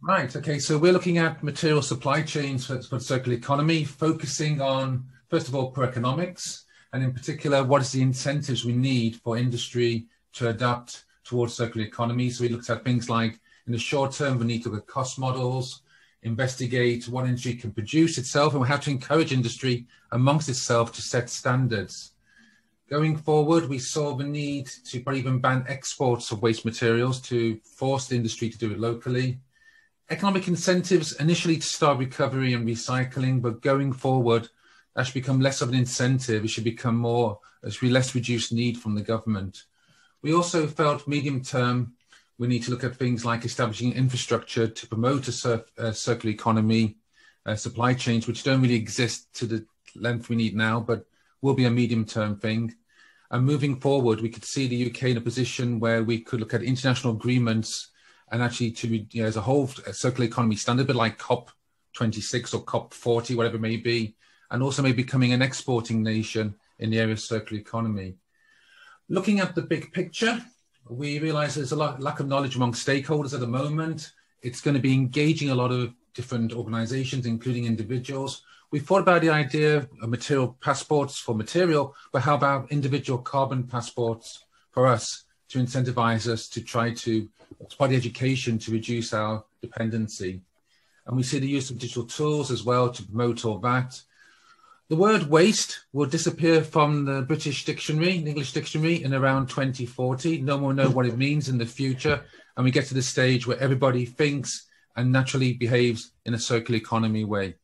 Right. Okay. So we're looking at material supply chains for circular economy, focusing on, first of all, pro-economics, and in particular, what is the incentives we need for industry to adapt towards circular economy. So we looked at things like, in the short term, we need to look at cost models, investigate what industry can produce itself, and we have to encourage industry amongst itself to set standards. Going forward, we saw the need to probably even ban exports of waste materials to force the industry to do it locally. Economic incentives initially to start recovery and recycling, but going forward, that should become less of an incentive. It should become more, there should be less reduced need from the government. We also felt medium term, we need to look at things like establishing infrastructure to promote a circular economy, supply chains, which don't really exist to the length we need now, but will be a medium term thing. And moving forward, we could see the UK in a position where we could look at international agreements and actually to, as a whole, a circular economy standard, but like COP26 or COP40, whatever it may be, and also maybe becoming an exporting nation in the area of circular economy. Looking at the big picture, we realize there's a lack of knowledge among stakeholders at the moment. It's going to be engaging a lot of different organizations, including individuals. We thought about the idea of material passports for material, but how about individual carbon passports for us to incentivize us to try to, as part of the education, to reduce our dependency. And we see the use of digital tools as well to promote all that. The word waste will disappear from the British dictionary, the English dictionary, in around 2040. No one will know what it means in the future. And we get to the stage where everybody thinks and naturally behaves in a circular economy way.